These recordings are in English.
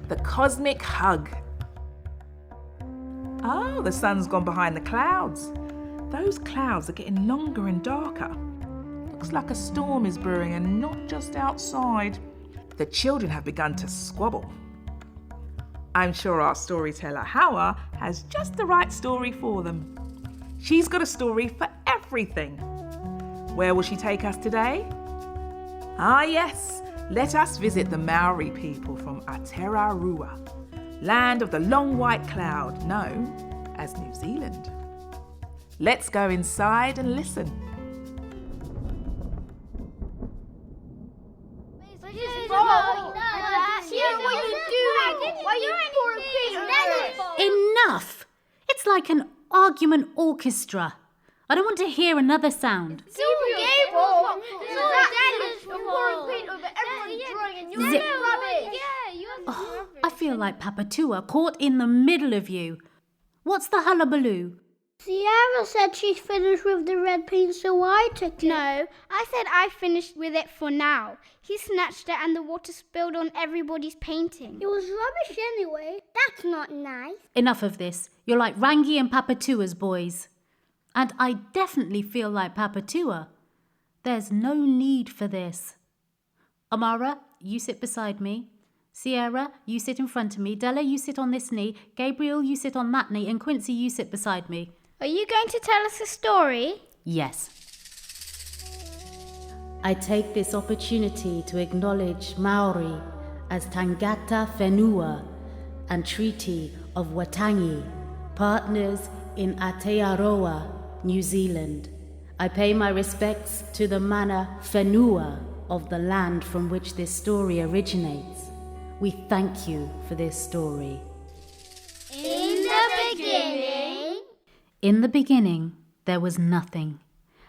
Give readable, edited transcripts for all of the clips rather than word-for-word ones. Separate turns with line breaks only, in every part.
the cosmic hug. Oh, the sun's gone behind the clouds. Those clouds are getting longer and darker. Looks like a storm is brewing, and not just outside. The children have begun to squabble. I'm sure our storyteller Hawa has just the right story for them. She's got a story for everything. Where will she take us today? Ah yes, let us visit the Māori people from Aotearoa, land of the long white cloud known as New Zealand. Let's go inside and listen.
Enough! It's like an argument orchestra. I don't want to hear another sound.
Zip!
Oh, I feel like Papatua caught in the middle of you. What's the hullabaloo?
Sierra said she's finished with the red paint, so I took it.
No, I said I finished with it for now. He snatched it and the water spilled on everybody's painting.
It was rubbish anyway. That's not nice.
Enough of this. You're like Rangi and Papatua's boys. And I definitely feel like Papatua. There's no need for this. Amara, you sit beside me. Sierra, you sit in front of me. Della, you sit on this knee. Gabriel, you sit on that knee. And Quincy, you sit beside me.
Are you going to tell us a story?
Yes. I take this opportunity to acknowledge Māori as Tangata Whenua and Treaty of Waitangi, partners in Aotearoa, New Zealand. I pay my respects to the mana Whenua of the land from which this story originates. We thank you for this story.
In the beginning.
In the beginning, there was nothing,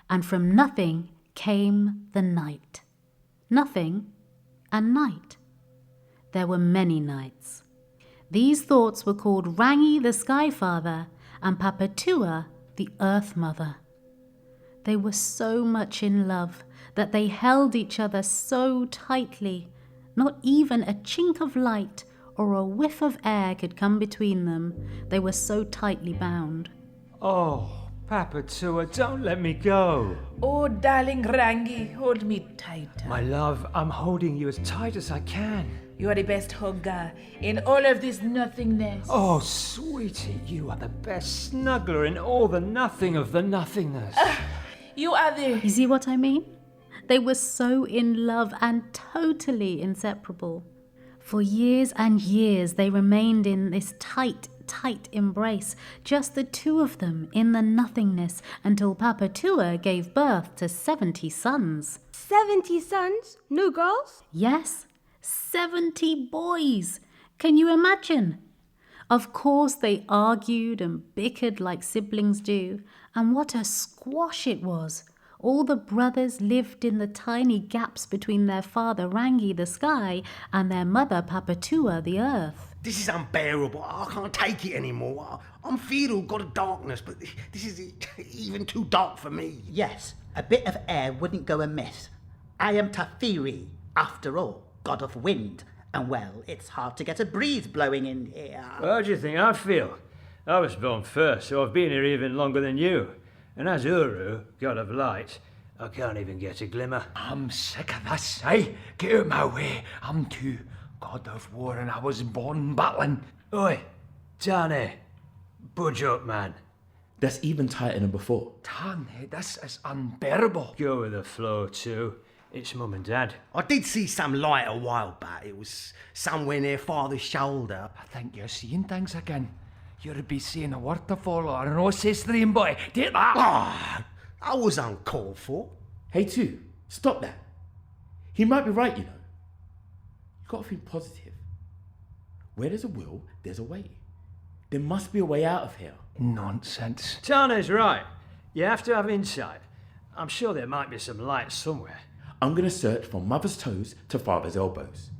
and from nothing came the night. Nothing and night. There were many nights. These thoughts were called Rangi the Sky Father and Papatua the Earth Mother. They were so much in love that they held each other so tightly, not even a chink of light or a whiff of air could come between them. They were so tightly bound.
Oh, Papatua, don't let me go.
Oh, darling Rangi, hold me tighter.
My love, I'm holding you as tight as I can.
You are the best hugger in all of this nothingness.
Oh, sweetie, you are the best snuggler in all the nothing of the nothingness.
You are the...
You see what I mean? They were so in love and totally inseparable. For years and years they remained in this tight embrace, just the two of them in the nothingness, until Papatua gave birth to 70 sons.
70 sons? No girls?
Yes, 70 boys. Can you imagine? Of course they argued and bickered like siblings do, and what a squash it was. All the brothers lived in the tiny gaps between their father Rangi the sky and their mother Papatua the earth.
This is unbearable. I can't take it anymore. I'm feeling got a darkness, but this is even too dark for me.
Yes, a bit of air wouldn't go amiss. I am Tafiri, after all, god of wind. And well, it's hard to get a breeze blowing in here.
How do you think I feel? I was born first, so I've been here even longer than you. And as Uru, god of light, I can't even get a glimmer.
I'm sick of this, eh? Get out of my way. I'm too god of war and I was born battling.
Oi, Tāne, budge up, man.
That's even tighter than before.
Tāne, this is unbearable.
Go with the flow, too. It's Mum and Dad.
I did see some light a while back. It was somewhere near Father's shoulder.
I think you're seeing things again. You'd be seeing a waterfall or an oasis stream, boy. Take that!
Ah, I was uncalled for.
Hey, too, stop that. He might be right, you know. You gotta think positive. Where there's a will, there's a way. There must be a way out of here.
Nonsense.
Tāne's right. You have to have insight. I'm sure there might be some light somewhere.
I'm gonna search from mother's toes to father's elbows.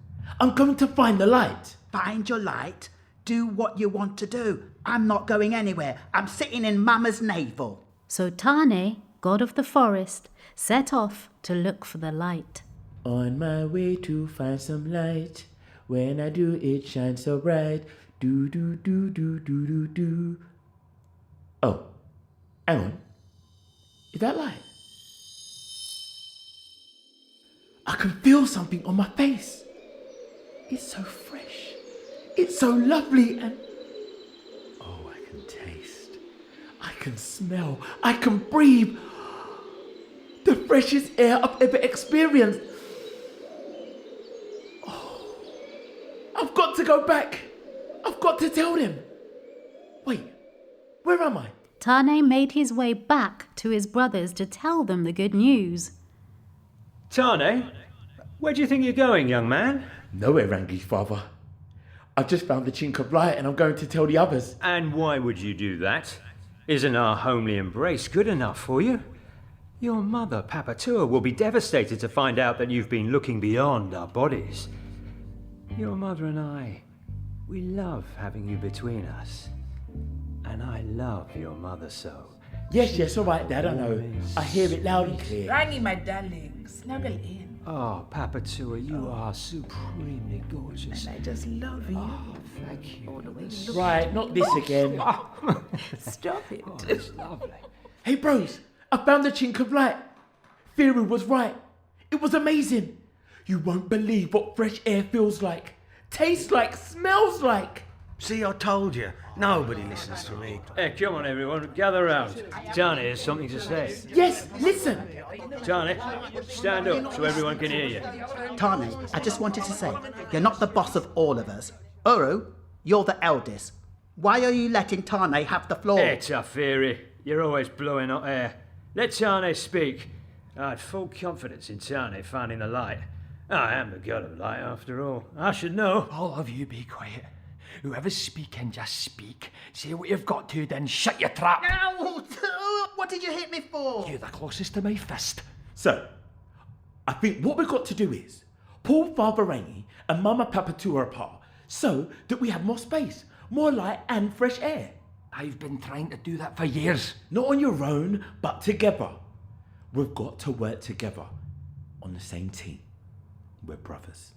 I'm going to find the light.
Find your light. Do what you want to do. I'm not going anywhere. I'm sitting in Mama's navel.
So Tāne, god of the forest, set off to look for the light.
On my way to find some light, When I do, it shines so bright. Do, do, do, do, do, do, do. Oh, hang on. Is that light? I can feel something on my face. It's so fresh. It's so lovely and... Oh, I can taste. I can smell. I can breathe. The freshest air I've ever experienced. Oh, I've got to go back. I've got to tell them. Wait, where am I?
Tāne made his way back to his brothers to tell them the good news.
Tāne, where do you think you're going, young man?
Nowhere, Rangi's father. I've just found the chink of light and I'm going to tell the others.
And why would you do that? Isn't our homely embrace good enough for you? Your mother, Papatua, will be devastated to find out that you've been looking beyond our bodies. Your mother and I, we love having you between us. And I love your mother so.
Yes, all right, Dad, I know. I hear it loud and clear.
Rangi, my darling, snuggle in.
Oh, Papatua, you are supremely gorgeous.
And I just love you.
Oh, thank you.
All the way
Right, not this again.
Stop it.
Oh, it's lovely.
Hey, bros, I found the chink of light. Theory was right. It was amazing. You won't believe what fresh air feels like, tastes like, smells like.
See, I told you. Nobody listens to me.
Hey, come on, everyone, gather round. Tāne has something to say.
Yes, listen.
Tāne, stand up so everyone can hear you.
Tāne, I just wanted to say, you're not the boss of all of us. Uru, you're the eldest. Why are you letting Tāne have the floor?
Hey, Tafiri, you're always blowing hot air. Let Tāne speak. I had full confidence in Tāne finding the light. I am the god of light, after all. I should know.
All of you be quiet. Whoever's speaking, just speak. Say what you've got to, then shut your trap.
Ow! What did you hit me for?
You're the closest to my fist.
So, I think what we've got to do is pull Father Rangi and Mama Papatua apart so that we have more space, more light and fresh air.
I've been trying to do that for years.
Not on your own, but together. We've got to work together on the same team. We're brothers.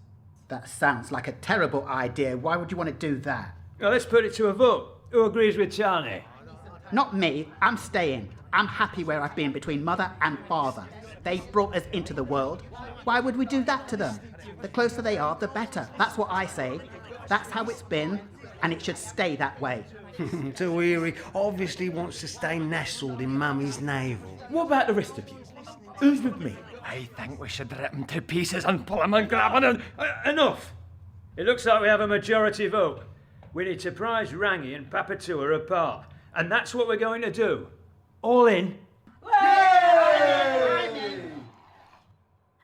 That sounds like a terrible idea. Why would you want to do that?
Well, let's put it to a vote. Who agrees with Tāne?
Not me. I'm staying. I'm happy where I've been between mother and father. They brought us into the world. Why would we do that to them? The closer they are, the better. That's what I say. That's how it's been, and it should stay that way.
Tawiri obviously wants to stay nestled in Mummy's navel.
What about the rest of you? Who's with me?
I think we should rip him to pieces and pull him and grab him.
Enough! It looks like we have a majority vote. We need to prize Rangi and Papatua apart. And that's what we're going to do. All in.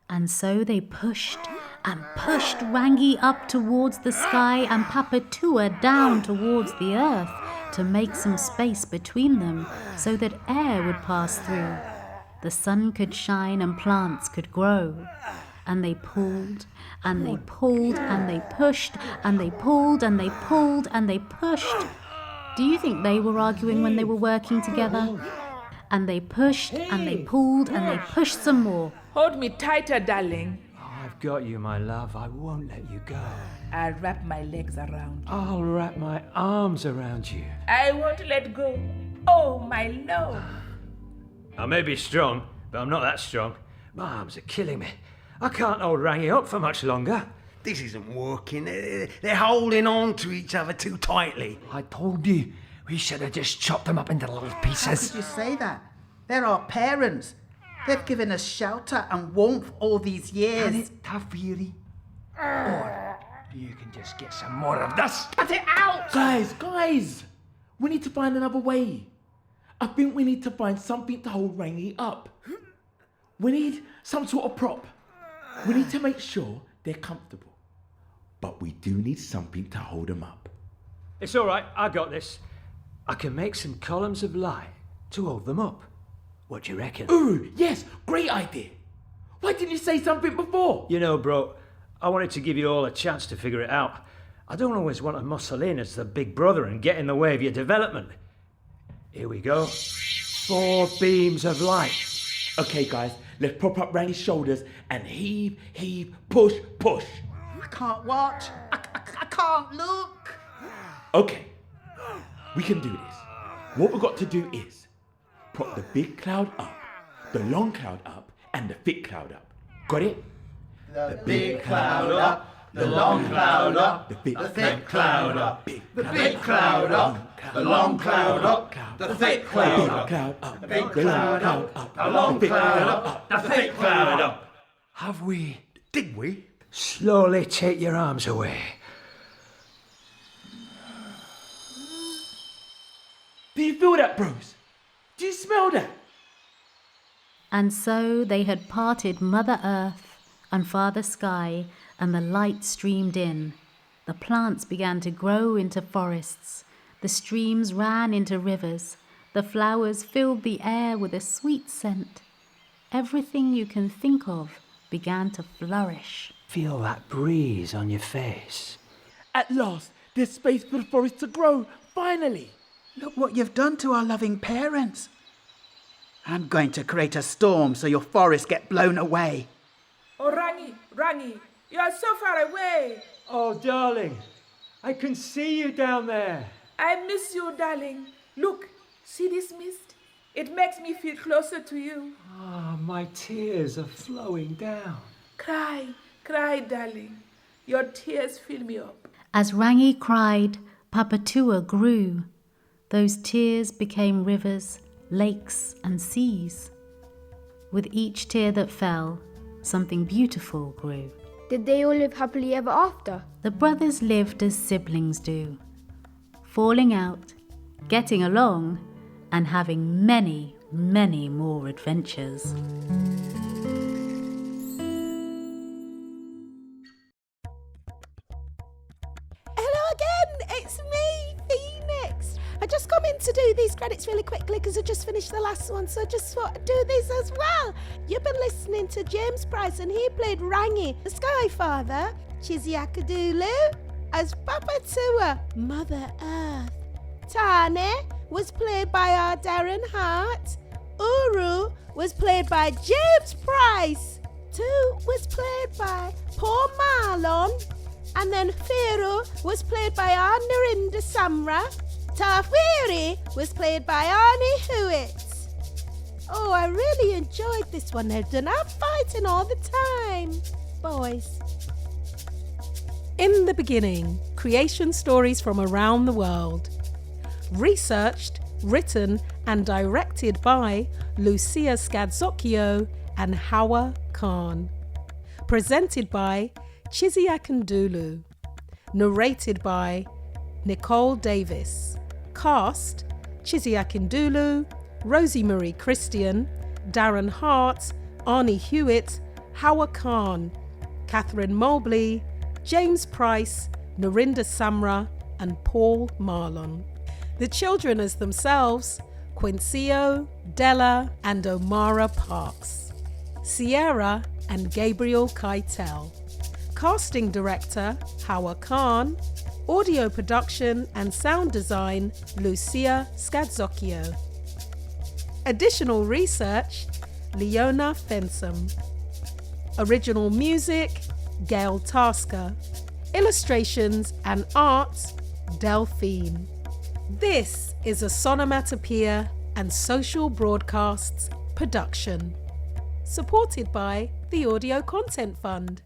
And so they pushed and pushed Rangi up towards the sky and Papatua down towards the earth to make some space between them so that air would pass through. The sun could shine and plants could grow. And they pulled and they pulled and they pushed and they pulled and they pulled and they pushed. Do you think they were arguing when they were working together? And they pushed and they pulled and they pushed some more.
Hold me tighter, darling.
Oh, I've got you, my love. I won't let you go.
I'll wrap my legs around you.
I'll wrap my arms around you.
I won't let go. Oh, my love.
I may be strong, but I'm not that strong. My arms are killing me. I can't hold Rangi up for much longer.
This isn't working. They're holding on to each other too tightly.
I told you, we should have just chopped them up into little
How
pieces.
could you say that? They're our parents. They've given us shelter and warmth all these years.
Can it, Tafiri? Or you can just get some more of this.
Cut it out!
Guys! We need to find another way. I think we need to find something to hold Rangi up. We need some sort of prop. We need to make sure they're comfortable. But we do need something to hold them up.
It's all right. I got this. I can make some columns of light to hold them up. What do you reckon?
Ooh, yes, great idea. Why didn't you say something before?
You know, bro, I wanted to give you all a chance to figure it out. I don't always want to muscle in as the big brother and get in the way of your development. Here we go. 4 beams of light.
Okay, guys, let's prop up Rangi's shoulders and heave, push.
I can't watch. can't look.
Okay, we can do this. What we've got to do is put the big cloud up, the long cloud up, and the thick cloud up. Got it?
The big cloud up, the long cloud up, the thick cloud up, the big cloud up, the long cloud up, the thick cloud up, the big cloud up, the long cloud up, the thick cloud up.
Have we?
Did we?
Slowly take your arms away.
Do you feel that, bros? Do you smell that?
And so they had parted Mother Earth and Father Sky, and the light streamed in. The plants began to grow into forests. The streams ran into rivers. The flowers filled the air with a sweet scent. Everything you can think of began to flourish.
Feel that breeze on your face.
At last, there's space for the forest to grow, finally.
Look what you've done to our loving parents. I'm going to create a storm so your forests get blown away.
Oh, Rangi, you are so far away.
Oh, darling, I can see you down there.
I miss you, darling. Look, see this mist? It makes me feel closer to you.
Ah, my tears are flowing down.
Cry, darling. Your tears fill me up.
As Rangi cried, Papatua grew. Those tears became rivers, lakes and seas. With each tear that fell, something beautiful grew.
Did they all live happily ever after?
The brothers lived as siblings do, falling out, getting along, and having many, many more adventures.
Hello again, it's me, Phoenix. I just come in to do these credits really quickly because I just finished the last one, so I just thought I'd do this as well. You've been listening to James Price and he played Rangi, the Sky Father, Chiziakadulu as Papatua, Mother Earth. Tāne was played by our Darren Hart. Uru was played by James Price. Tu was played by Paul Marlon. And then Pharaoh was played by our Narinda Samra. Tafwiri was played by Arnie Hewitt. Oh, I really enjoyed this one. They've done our fighting all the time. Boys.
In the beginning, creation stories from around the world. Researched, written and directed by Lucia Scadzocchio and Hawa Khan. Presented by Chiziakandulu. Narrated by Nicole Davis. Cast: Chiziakandulu, Rosie Marie Christian, Darren Hart, Arnie Hewitt, Hawa Khan, Catherine Mobley, James Price, Narinda Samra and Paul Marlon. The children as themselves: Quincio, Della and Omara Parks, Sierra and Gabriel Keitel. Casting director Hawa Khan. Audio production and sound design Lucia Scadzocchio. Additional research Leona Fensom. Original music Gail Tasker. Illustrations and art Delphine. This is a Sonomatopea and Social Broadcasts production, supported by the Audio Content Fund.